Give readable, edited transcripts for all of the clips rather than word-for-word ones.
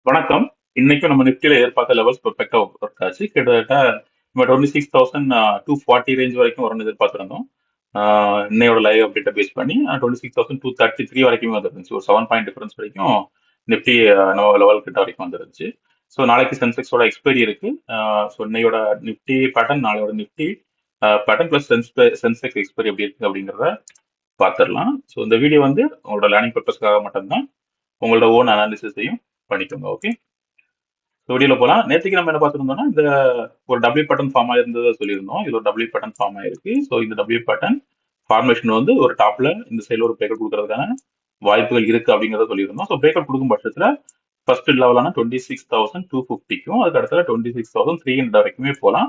வணக்கம். இன்னைக்கும் நம்ம நிஃப்டில எதிர்பார்த்த லெவல்ஸ் பெர்ஃபெக்ட்டா ஒர்க் ஆச்சு. கிட்டத்தட்ட நம்ம 26,240 ரேஞ்ச் வரைக்கும் வரும்னு எதிர்பார்த்திருந்தோம். இன்னையோட லைவ் அப்டேட்ட பேஸ் பண்ணி 26,233 வரைக்குமே வந்துருந்துச்சு. ஒரு 7 பாயிண்ட் டிஃபரன்ஸ் வரைக்கும் நிஃப்டி நம்ம லெவல் கிட்ட வரைக்கும் வந்துருந்துச்சு. ஸோ நாளைக்கு சென்செக்ஸோட எக்ஸ்பைரி இருக்கு. ஸோ இன்னையோட நிஃப்டி பேட்டர்ன், நாளையோட Nifty pattern plus Sensex expiry எப்படி இருக்கு அப்படிங்கிறத பார்த்துடலாம். ஸோ இந்த வீடியோ வந்து உங்களோட லேர்னிங் பர்பஸ்க்காக மட்டும்தான். உங்களோட ஓன் அனாலிசிஸையும் பண்ணிக்கோங்க. ஓகே, வீடியோல போலாம். நேற்றுக்கு நம்ம என்ன பார்த்துருந்தோம்னா, இந்த ஒரு டபிள்யூ பேட்டர்ன் ஃபார்ம் ஆயிருந்ததை சொல்லியிருந்தோம். இது ஒரு டபிள்யூ பேட்டர்ன் ஃபார்ம் ஆயிருக்கு. ஸோ இந்த டபிள்யூ பேட்டர்ன் ஃபார்மேஷன் வந்து ஒரு டாப்ல இந்த சைடில் ஒரு பிரேக் கொடுக்கறதுக்கான வாய்ப்புகள் இருக்கு அப்படிங்கிறத சொல்லியிருந்தோம். ஸோ பிரேக் கொடுக்கும் பட்சத்துல ஃபர்ஸ்ட் லெவலான 26,250க்கும் அதுக்கு அடுத்த 26,300 வரைக்குமே போகலாம்.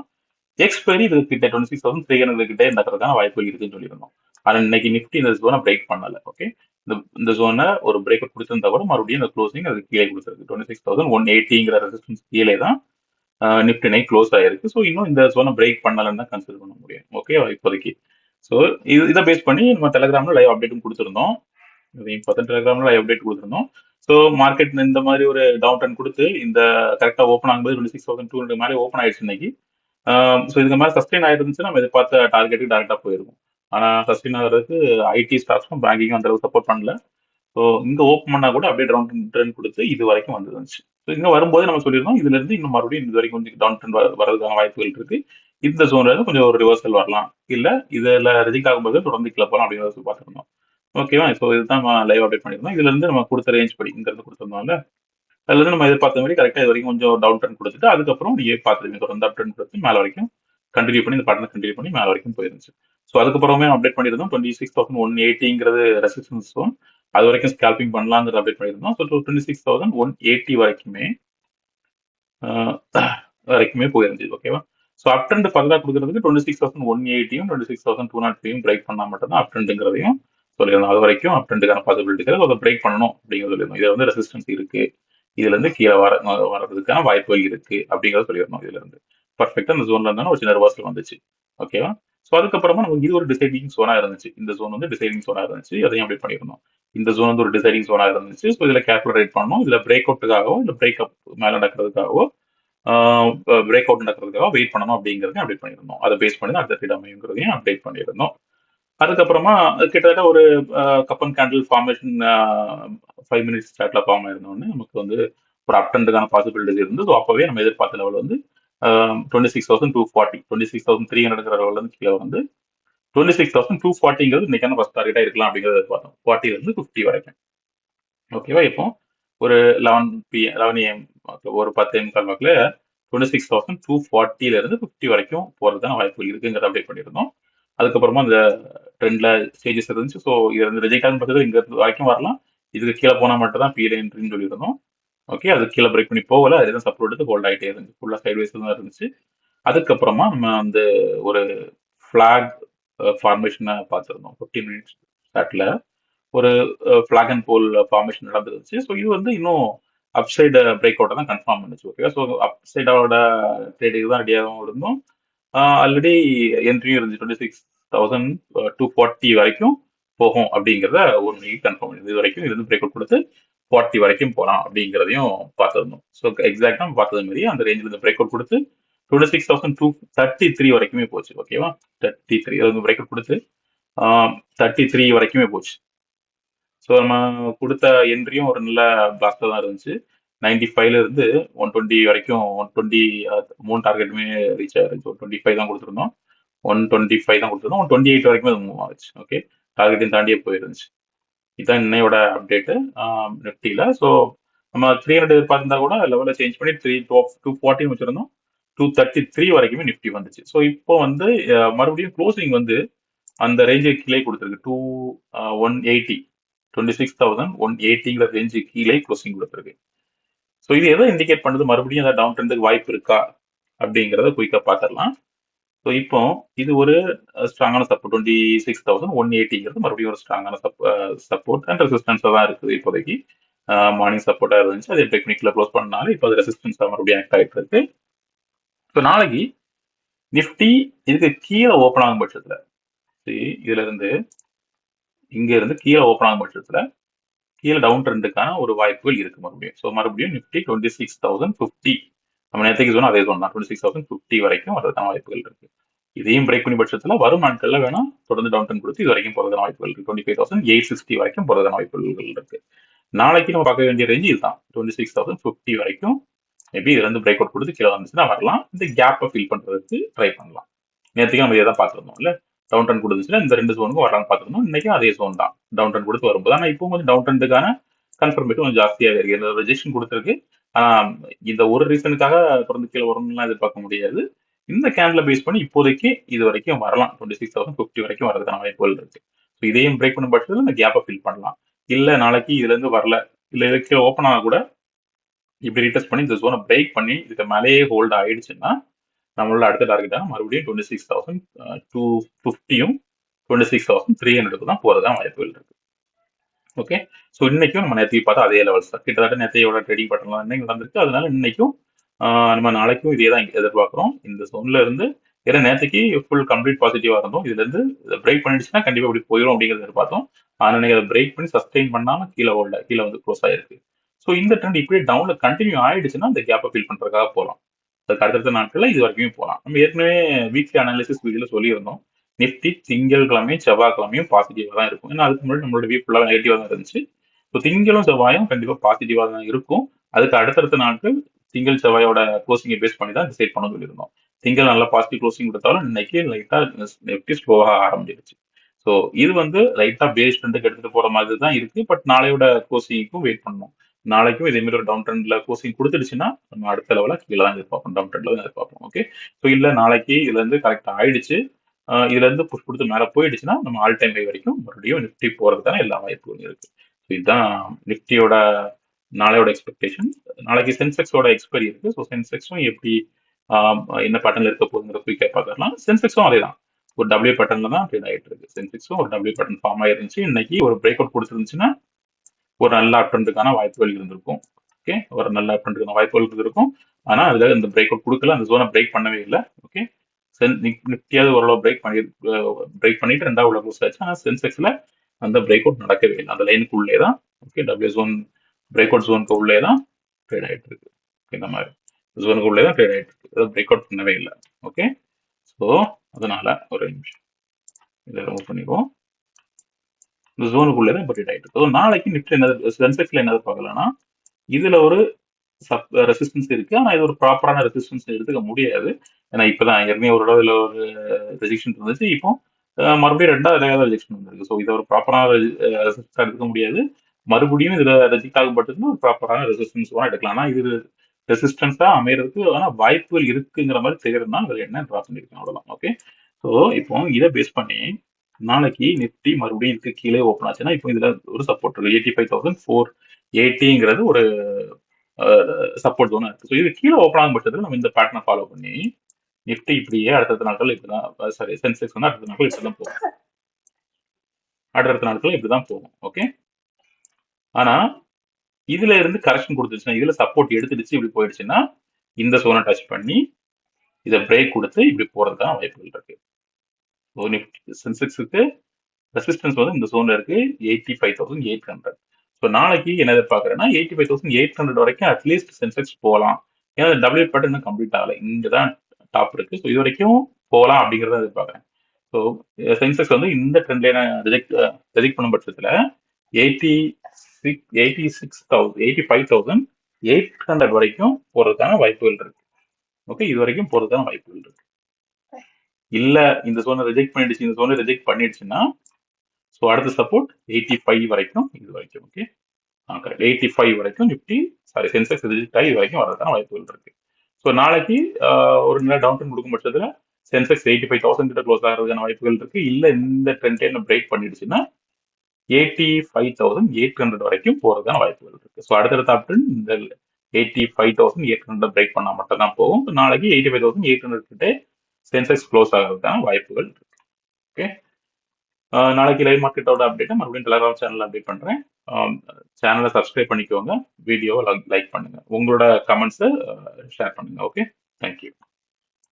எக்ஸ்பைரி இது கிட்ட 26,300 கிட்டே நடக்கிறதுக்கான வாய்ப்புகள் இருக்குன்னு சொல்லியிருந்தோம். ஆனா இன்னைக்கு நிஃப்டி இந்த ஜோனை பிரேக் பண்ணல. ஓகே, இந்த ஜோனை ஒரு பிரேக் அவுட் கொடுத்திருந்தா கூட மறுபடியும் இந்த க்ளோசிங் அது கீழே கொடுத்துருக்கு. 26,180ங்கிற ரெசிஸ்டன்ஸ் கீழே தான் நிஃப்டி நைட் க்ளோஸ் ஆயிருக்கு. ஸோ இன்னும் இந்த ஜோனை பிரேக் பண்ணலன்னு தான் கன்சிடர் பண்ண முடியும். ஓகே, இப்போதைக்கு ஸோ இதை பேஸ் பண்ணி நம்ம டெலிகிராம்ல லைவ் அப்டேட்டும் கொடுத்துருந்தோம். இதையும் பார்த்தா டெலிகிராம்ல லைவ் அப்டேட் கொடுத்துருந்தோம். ஸோ மார்க்கெட் இந்த மாதிரி ஒரு டவுன் டர்ன் கொடுத்து இந்த கரெக்டா ஓப்பன் ஆகும்போது 26,200 மேலே ஓப்பன் ஆயிடுச்சு இன்னைக்கு. ஸோ இதுக்கு மேலே சஸ்டெயின் ஆயிருந்துச்சு நம்ம எதிர்பார்த்த டார்கெட்டுக்கு டேரக்டா போயிருக்கும். ஆனா சஸ்டெயின் ஆகிறதுக்கு ஐடி ஸ்டாக்ஸும் பேங்கிங்கும் அந்த அளவுக்கு சப்போர்ட் பண்ணல. ஸோ இங்க ஓப்பன் பண்ணா கூட அப்படியே டவுன் ட்ரெண்ட் கொடுத்து இது வரைக்கும் வந்துருந்துச்சு. ஸோ இங்க வரும்போது நம்ம சொல்லியிருந்தோம் இதுல இருந்து இன்னும் மறுபடியும் இது வரைக்கும் கொஞ்சம் டவுன் ட்ரெண்ட் வரதுக்கான வாய்ப்புகள் இருக்கு. இந்த ஜோன்ல இருந்து கொஞ்சம் ஒரு ரிவர்சல் வரலாம், இல்ல இதுல ரிஜெக்ட் ஆகும்போது தொடர்ந்து கீழே போகலாம் அப்படிங்கிறத பார்த்துருந்தோம். ஓகேவா, ஸோ இதுதான் நம்ம லைவ் அப்டேட் பண்ணியிருந்தோம். இதுல இருந்து நம்ம கொடுத்த ரேஞ்ச் படி இங்க இருந்து கொடுத்திருந்தோம்ல, அதுல இருந்து நம்ம எதிர்பார்த்த மாதிரி கரெக்டா இது வரைக்கும் கொஞ்சம் டவுன் ட்ரெண்ட் கொடுத்துட்டு அதுக்கப்புறம் நீங்க பார்த்துருவீங்க தொடர்ந்து அப் ட்ரெண்ட் கொடுத்து மேல வரைக்கும் கண்டினியூ பண்ணி இந்த பட்டனை கண்டினியூ பண்ணி மேல வரைக்கும் போயிருந்துச்சு. ஸோ அதுக்கப்புறமே அப்டேட் பண்ணியிருந்தோம் 26,180ங்கிறது ரெசிஸ்டன்ஸ் ஜோன். அது வரைக்கும் ஸ்கேல்பிங் பண்ணலாங்கிறது அப்டேட் பண்ணியிருந்தோம். ஸோ 26,180 வரைக்குமே வரைக்குமே போயிருந்துச்சு. ஓகேவா, ஸோ அப் ட்ரெண்ட் ஃபர்தரா கொடுக்கறதுக்கு 26,180யும் 26,203யும் பிரேக் பண்ணா மட்டும்தான் அப் ட்ரெண்ட்ங்கிறதையும் சொல்லியிருந்தோம். அது வரைக்கும் அப் ட்ரெண்டுக்கான பாசிபிலிட்டி இருக்கு, அதை பிரேக் பண்ணணும் அப்படிங்கிறது சொல்லியிருந்தோம். இதுல வந்து ரெசிஸ்டன்ஸ் இருக்கு, இதுல இருந்து கீழே வர்றதுக்கான வாய்ப்புகள் இருக்கு அப்படிங்கறத சொல்லியிருந்தோம். இதுல இருந்து பர்ஃபெக்டா இந்த ஜோன்ல இருந்தாலும் ஒரு சின்ன ரிவர்சல் வந்துச்சு. ஓகேவா, ஸோ அதுக்கப்புறமா நமக்கு இது ஒரு டிசைடிங் ஜோனா இருந்துச்சு. இந்த ஜோன் வந்து டிசைடிங் ஜோனா இருந்துச்சு, அதையும் அப்டேட் பண்ணியிருந்தோம். இந்த ஜோன் வந்து ஒரு டிசைடிங் ஜோனா இருந்துச்சு. ஸோ இதுல கேல்குலேட் பண்ணணும், இதுல பிரேக் அவுட்டுக்காகவோ இல்ல பிரேக் அப் மேல நடக்கிறதுக்காகவோ பிரேக் அவுட் நடக்கிறதுக்காக வெயிட் பண்ணணும் அப்படிங்கறதையும் அப்டேட் பண்ணியிருந்தோம். அதை பேஸ் பண்ணி தான் அடுத்த ட்ரேட் அமையுங்கிறதையும் அப்டேட் பண்ணியிருந்தோம். அதுக்கப்புறமா கிட்டத்தட்ட ஒரு cup and candle formation 5 minutes சாட்ல ஃபார்ம் ஆயிருந்தோடனே நமக்கு வந்து ஒரு அப் ட்ரெண்டுக்கான பாசிபிலிட்டிஸ் இருந்து. ஸோ அப்பவே நம்ம எதிர்பார்த்த லெவல் வந்து 26,240 26,300 லெவல்ல இருந்து கீழே வந்து 26,240ங்கிறது இன்னைக்கான ஃபர்ஸ்ட் டார்கெட்டா இருக்கலாம் அப்படிங்கறத எதிர்பார்த்தோம். 40ல இருந்து 50 வரைக்கும். ஓகேவா, இப்போ ஒரு 11 AM ஒரு 10 வாக்குல 26,240ல இருந்து 50 வரைக்கும் போறதுக்கான வாய்ப்புகள் இருக்குங்கிறத அப்டேட் பண்ணியிருந்தோம். அதுக்கப்புறமா இந்த ட்ரெண்ட்ல ஸ்டேஜஸ் இருந்துச்சு. ஸோ இது வந்து ரிஜெக்ட் ஆகும் பட்சத்தில் இங்க வரைக்கும் வரலாம், இதுக்கு கீழே போனா மட்டும் தான் பீல என்ட்ரின்னு சொல்லியிருந்தோம். ஓகே, அது கீழே பிரேக் பண்ணி போகல, அதுதான் சப்போர்ட் எடுத்து ஹோல்ட் ஆகிட்டே இருந்துச்சு, ஃபுல்லா சைட்வைஸ் தான் இருந்துச்சு. அதுக்கப்புறமா நம்ம அந்த ஒரு ஃபிளாக் ஃபார்மேஷனை பார்த்துருந்தோம் 15 மினிட்ஸ் சாட்ல ஒரு ஃபிளாக் அண்ட் போல் ஃபார்மேஷன் நடந்துருச்சு. ஸோ இது வந்து இன்னும் அப்சைடு பிரேக் அவுட்டை தான் கன்ஃபார்ம் பண்ணுச்சு. ஓகே, ஸோ அப்சைடோட ட்ரேடுக்கு தான் ரெடியாகவும் இருந்தோம். ஆல்ரெடி என்ட்ரியும் இருந்துச்சு 26,240 வரைக்கும் போகும் அப்படிங்கிறத ஒரு மணிக்கு கன்ஃபார்ம் பண்ணுது. இது வரைக்கும் இருந்து பிரேக் அவுட் கொடுத்து 40 வரைக்கும் போகலாம் அப்படிங்கிறதையும் பார்த்துருந்தோம். ஸோ எக்ஸாக்டா பார்த்தது மாதிரி அந்த ரேஞ்சில் இருந்து பிரேக் அவுட் கொடுத்து 26,233 வரைக்குமே போச்சு. ஓகேவா, 33 இருந்து பிரேக் அவுட் கொடுத்து 33 வரைக்குமே போச்சு. ஸோ நம்ம கொடுத்த என்ட்ரியும் ஒரு நல்ல பிளாஸ்டா தான் இருந்துச்சு. 95ல இருந்து 120 வரைக்கும் 120 மூணு டார்கெட்டுமே ரீச் ஆயிருச்சு. 125 தான் கொடுத்துருந்தோம், 125 தான் கொடுத்துருந்தோம், 128 வரைக்கும் அது மூவ் ஆச்சு. ஓகே, டார்கெட்டையும் தாண்டியே போயிருந்துச்சு. இதுதான் இன்னையோட அப்டேட்டு நிஃப்டியில. ஸோ நம்ம 300 எதிர்பார்த்திருந்தா கூட லெவலில் சேஞ்ச் பண்ணி 240 வச்சிருந்தோம், 233 வரைக்குமே நிஃப்டி வந்துச்சு. ஸோ இப்போ வந்து மறுபடியும் க்ளோசிங் வந்து அந்த ரேஞ்சுக்கு கீழே கொடுத்துருக்கு. 180 26,180ங்கிற ரேஞ்சு கீழே க்ளோசிங் கொடுத்துருக்கு. ஸோ இது எதை இண்டிகேட் பண்ணுது, மறுபடியும் ஏதாவது டவுன் ட்ரெண்டுக்கு வாய்ப்பு இருக்கா அப்படிங்கிறத குயிக்கா பார்த்துடலாம். ஸோ இப்போ இது ஒரு ஸ்ட்ராங்கான சப்போர்ட் 26,180ங்கிறது மறுபடியும் ஒரு ஸ்ட்ராங்கான சப்போர்ட் அண்ட் ரெசிஸ்டன்ஸாக தான் இருக்குது இப்போதைக்கு. மார்னிங் சப்போர்ட்டாக இருந்துச்சு, அது டெக்னிக்கல க்ளோஸ் பண்ணனால இப்போ அது ரெசிஸ்டன்ஸாக மறுபடியும் ஆக்ட் ஆகிட்டு இருக்கு. ஸோ நாளைக்கு நிஃப்டி இதுக்கு கீழே ஓப்பன் ஆகும் பட்சத்தில், இதுல இருந்து இங்க இருந்து கீழே ஓப்பன் ஆகும் பட்சத்தில் கீழே டவுன் ட்ரெண்டுக்கான ஒரு வாய்ப்புகள் இருக்கு மறுபடியும். ஸோ மறுபடியும் நிஃப்டி 26,050 நம்ம நேற்றுக்கு சொன்ன அதே சொன்னா 26,050 வரைக்கும் வரதுக்கான வாய்ப்புகள் இருக்கு. இதையும் பிரேக் பண்ணி பட்சத்துல வரும் நாட்கள்ல வேணா தொடர்ந்து டவுன் ட்ரெண்ட் கொடுத்து இது வரைக்கும் போறதுக்கான வாய்ப்புகள் இருக்கு. 25,860 வரைக்கும் போறதுக்கான வாய்ப்புகள் இருக்கு. நாளைக்கு நம்ம பார்க்க வேண்டிய ரேஞ்ச் இதுதான் 26,050 வரைக்கும். மேபி இதுல இருந்து பிரேக் அவுட் கொடுத்து கீழே வந்துச்சுன்னா வரலாம். இந்த கேப்பை ஃபில் பண்றதுக்கு ட்ரை பண்ணலாம். நேற்றுக்கு நம்ம இதை தான் பார்த்துருந்தோம் இல்ல, டவுன் ட்ரெண்ட் கொடுத்துச்சுன்னா இந்த ரெண்டு ஜோனுக்கும் வரலாம்னு பார்த்துருந்தோம். இன்னைக்கும் அதே ஜோன் தான் டவுன் ட்ரெண்ட் கொடுத்து வரும்போது. ஆனால் இப்போ கொஞ்சம் டவுன் ட்ரெண்டுக்கான கன்ஃபர்மேட்டிவ் கொஞ்சம் ஜாஸ்தியாக இருக்கு. இந்த ரிஜெக்ஷன் கொடுத்துருக்கு. இந்த ஒரு ரீசனுக்காக தொடர்ந்து கீழே வரணும்லாம் எதிர்பார்க்க முடியாது. இந்த கேண்டில் பேஸ் பண்ணி இப்போதைக்கு இது வரைக்கும் வரலாம். 26,050 வரைக்கும் வரதுக்கான வாய்ப்புகள் இருக்கு. ஸோ இதையும் பிரேக் பண்ணும் பட்சத்தில் இந்த கேப்பை ஃபில் பண்ணலாம். இல்லை நாளைக்கு இதுல இருந்து வரல, இல்லை இதுக்கு ஓப்பன் ஆக கூட இப்படி ரீடெஸ்ட் பண்ணி இந்த ஜோனை பிரேக் பண்ணி இதுக்கு மேலேயே ஹோல்ட் ஆயிடுச்சுன்னா நம்மளோட அடுத்த டார்கெட்டாக மறுபடியும் 26,250யும் 26,300 தான் போறதா வாய்ப்புகள் இருக்கு. ஓகே, ஸோ இன்னைக்கும் நம்ம நேற்று பார்த்தா அதே லெவல்ஸ் தான். கிட்டத்தட்ட நேற்றையோட ட்ரேடிங் பேட்டர்லாம் இன்னைக்கு நடந்திருக்கு. அதனால இன்னைக்கும் நம்ம நாளைக்கும் இதே தான் எதிர்பார்க்குறோம். இந்த ஜோன்ல இருந்து ஏன்னா நேற்றுக்கு ஃபுல் கம்ப்ளீட் பாசிட்டிவா இருந்தோம். இதுல இருந்து பிரேக் பண்ணிடுச்சுன்னா கண்டிப்பா இப்படி போயிடும் அப்படிங்கிறத எதிர்பார்த்தோம். ஆனா நீங்க அதை பிரேக் பண்ணி சஸ்டெயின் பண்ணாம கீழே வந்து க்ளோஸ் ஆயிருக்கு. ஸோ இந்த ட்ரெண்ட் இப்படியே டவுன்ல கண்டினியூ ஆயிடுச்சுன்னா அந்த கேப்பை ஃபில் பண்றதுக்காக போகலாம். அதுக்கு அடுத்தடுத்த நாட்கள்ல இது வரைக்குமே போகலாம். நம்ம ஏற்கனவே வீக்லி அனாலிசிஸ் வீடியோல சொல்லியிருந்தோம். நிஃப்டி திங்கட்கிழமையும் செவ்வாய்க்கிழமையும் பாசிட்டிவா தான் இருக்கும். ஏன்னா அதுக்கு முன்னாடி நம்மளோட வீக் ஃபுல்லாக நெகட்டிவா தான் இருந்துச்சு. ஸோ திங்களும் செவ்வாயும் கண்டிப்பா பாசிட்டிவா தான் இருக்கும். அதுக்கு அடுத்தடுத்த நாட்கள் திங்கள் செவ்வாயோட க்ளோசிங்கை பேஸ் பண்ணி தான் டிசைட் பண்ண சொல்லியிருந்தோம். திங்கள் நல்லா பாசிட்டிவ் க்ளோசிங் கொடுத்தாலும் இன்னைக்கு லைட்டா நிஃப்டி ஸ்லோவாக ஆரம்பிச்சிருச்சு. ஸோ இது வந்து லைட்டா பேஸ் ட்ரெண்டுக்கு எடுத்துட்டு போற மாதிரி தான் இருக்கு. பட் நாளையோட க்ளோசிங்க்கும் வெயிட் பண்ணணும். நாளைக்கும் இதே மாதிரி ஒரு டவுன் ட்ரெண்ட்ல கோசிங் கொடுத்துடுச்சுன்னா நம்ம அடுத்த லெவல கீழே தான் எதிர்பார்ப்போம், டவுன் ட்ரெண்ட்ல தான் எதிர்பார்ப்போம். ஓகே, ஸோ இல்ல நாளைக்கு இதுல இருந்து கரெக்டா ஆயிடுச்சு, இதுல இருந்து புஷ் கொடுத்து மேல போயிடுச்சுன்னா நம்ம ஆல் டைம் ஹை வரைக்கும் மறுபடியும் நிஃப்டி போறதுக்கான எல்லா வாய்ப்புகளும் இருக்கு. ஸோ இதுதான் நிஃப்டியோட நாளையோட எக்ஸ்பெக்டேஷன். நாளைக்கு சென்செக்ஸோட எக்ஸ்பைரி இருக்கு. ஸோ சென்செக்ஸும் எப்படி என்ன பேட்டர்ல இருக்க போகுங்கிற குயிக்கா பார்க்கலாம். சென்செக்ஸும் அதே தான் ஒரு டபிள்யூ பேட்டர்ல தான் ட்ரேட் ஆயிட்டு இருக்கு. சென்செக்ஸும் ஒரு டபிள்யூ பேட்டர்ன் ஃபார்ம் ஆயிருந்துச்சு. இன்னைக்கு ஒரு பிரேக் அவுட் கொடுத்துருந்துச்சுன்னா ஒரு நல்ல அப்ட்ரெண்டுக்கான வாய்ப்புகள் இருந்திருக்கும். ஓகே, ஒரு நல்ல அப்ட்ரெண்டுக்கான வாய்ப்புகள் இருந்திருக்கும். ஆனா அதுல இந்த பிரேக் அவுட் கொடுக்கல, அந்த ஜோனை பிரேக் பண்ணவே இல்லை. ஓகே, நிஃப்டியாவது ஓரளவு பிரேக் பண்ணிட்டு ரெண்டாவது உள்ள க்ளோஸ் ஆச்சு. ஆனா சென்செக்ஸ்ல அந்த பிரேக் அவுட் நடக்கவே இல்லை. அந்த லைனுக்கு உள்ளே தான் okay, W zone break out ஜோனுக்கு உள்ளே தான் ட்ரேட் ஆயிட்டு இருக்கு. இந்த மாதிரி ஜோனுக்கு உள்ளே தான் ட்ரேட் ஆயிட்டு இருக்கு. அதாவது பிரேக் அவுட் பண்ணவே இல்லை. ஓகே, ஸோ அதனால ஒரு நிமிஷம் இதை ரிமூவ் பண்ணிடுவோம். இந்த ஜோனுக்குள்ளே தான் ட்ரேட் ஆயிட்டு இருக்கு. நாளைக்கு நிஃப்டி என்ன சென்செக்ஸ்ல என்ன பார்க்கலாம்னா இதுல ஒரு ரெசிஸ்டன்ஸ் இருக்கு. ஆனா இது ஒரு ப்ராப்பரான ரெசிஸ்டன்ஸ் எடுத்துக்க முடியாது. ஏன்னா இப்பதான் ஏற்கனவே ஒரு இதுல ஒரு ரெஜெக்ஷன் இருந்துச்சு. இப்போ மறுபடியும் ரெண்டாவது ரெஜெக்ஷன் வந்திருக்கு. ஸோ இதை ஒரு ப்ராப்பரான ரெசிஸ்டன்ஸ் எடுத்துக்க முடியாது. மறுபடியும் இதுல ரெஜெக்ட் ஆகப்பட்டதுன்னா ஒரு ப்ராப்பரான ரெசிஸ்டன்ஸ் தான் எடுக்கலாம். ஆனா இது ரெசிஸ்டன்ஸா அமையறதுக்கு ஆனா வாய்ப்புகள் இருக்குங்கிற மாதிரி தெரியுதுன்னா அதுல என்ன ட்ரா பண்ணிருக்கேன் அவ்வளவுதான். ஓகே, ஸோ இப்போ இதை பேஸ் பண்ணி நாளைக்கு நிஃப்டி மறுபடியும் இதுக்கு கீழே ஓப்பன் ஆச்சுன்னா இப்போ இதுல ஒரு சப்போர்ட் இருக்கு. 85,480 ஒரு சப்போர்ட் ஜோனா இருக்கு. ஸோ இது கீழே ஓப்பன் ஆகும் பட்சத்தில் நம்ம இந்த பேட்டர்னை ஃபாலோ பண்ணி நிஃப்டி இப்படியே அடுத்த நாட்கள் இப்படிதான், சாரி சென்செக்ஸ் வந்து அடுத்த நாட்கள் இப்படிதான் போகும். அடுத்த நாட்கள் இப்படிதான் போகும். ஓகே, ஆனா இதுல இருந்து கரெக்ஷன் கொடுத்துச்சுன்னா இதுல சப்போர்ட் எடுத்துடுச்சு இப்படி போயிடுச்சுன்னா இந்த சோனை டச் பண்ணி இதை பிரேக் கொடுத்து இப்படி போறதுக்கான வாய்ப்புகள் இருக்கு. ஸோ நிஃப்டி சென்செக்ஸுக்கு ரெசிஸ்டன்ஸ் வந்து இந்த ஜோன்ல இருக்கு 85,800. ஸோ நாளைக்கு என்ன எதிர்பார்க்குறேன்னா 85,800 வரைக்கும் அட்லீஸ்ட் சென்செக்ஸ் போகலாம். ஏன்னா டபிள்யூ பேட்டர்ன் இன்னும் கம்ப்ளீட் ஆகலை, இங்கே தான் டாப் இருக்கு. ஸோ இது வரைக்கும் போகலாம் அப்படிங்கிறத எதிர்பார்க்குறேன். ஸோ சென்செக்ஸ் வந்து இந்த ட்ரெண்ட்ல ரெஜெக்ட் பண்ணும் பட்சத்தில் 85,800 வரைக்கும் போறதுக்கான வாய்ப்புகள் இருக்கு. ஓகே, இது வரைக்கும் போறதுக்கான வாய்ப்புகள் இருக்கு. இல்ல இந்த ஜோனை ரிஜெக்ட் பண்ணிடுச்சு, இந்த ஜோனை ரிஜெக்ட் பண்ணிடுச்சுன்னா ஸோ அடுத்த சப்போர்ட் 85 வரைக்கும் இது வரைக்கும். ஓகே, 85 வரைக்கும் நிஃப்டி சென்செக்ஸ் ரிஜெக்ட் ஆகி இது வரைக்கும் வரதுக்கான வாய்ப்புகள் இருக்கு. ஸோ நாளைக்கு ஒரு நல்ல டவுன் ட்ரெண்ட் கொடுக்கும் பட்சத்தில் சென்செக்ஸ் 85,000 கிட்ட க்ளோஸ் ஆகிறதுக்கான வாய்ப்புகள் இருக்கு. இல்ல இந்த ட்ரெண்ட் பிரேக் பண்ணிடுச்சுன்னா 85,800 வரைக்கும் போறதுக்கான வாய்ப்புகள் இருக்கு. ஸோ அடுத்தடுத்த ஆப்ஷன் இந்த 85,800 பிரேக் பண்ணா மட்டும் தான் போகும். நாளைக்கு 85,800 கிட்ட சென்செக்ஸ் க்ளோஸ் ஆகிறதுக்கான வாய்ப்புகள் இருக்கு. ஓகே, நாளைக்கு லைவ் மார்க்கெட்டோட அப்டேட்டை மறுபடியும் டெலகிராம் சேனல் அப்டேட் பண்றேன். சேனலை சப்ஸ்கிரைப் பண்ணிக்கோங்க, வீடியோவை லைக் பண்ணுங்க, உங்களோட கமெண்ட்ஸை ஷேர் பண்ணுங்க. Okay, thank you.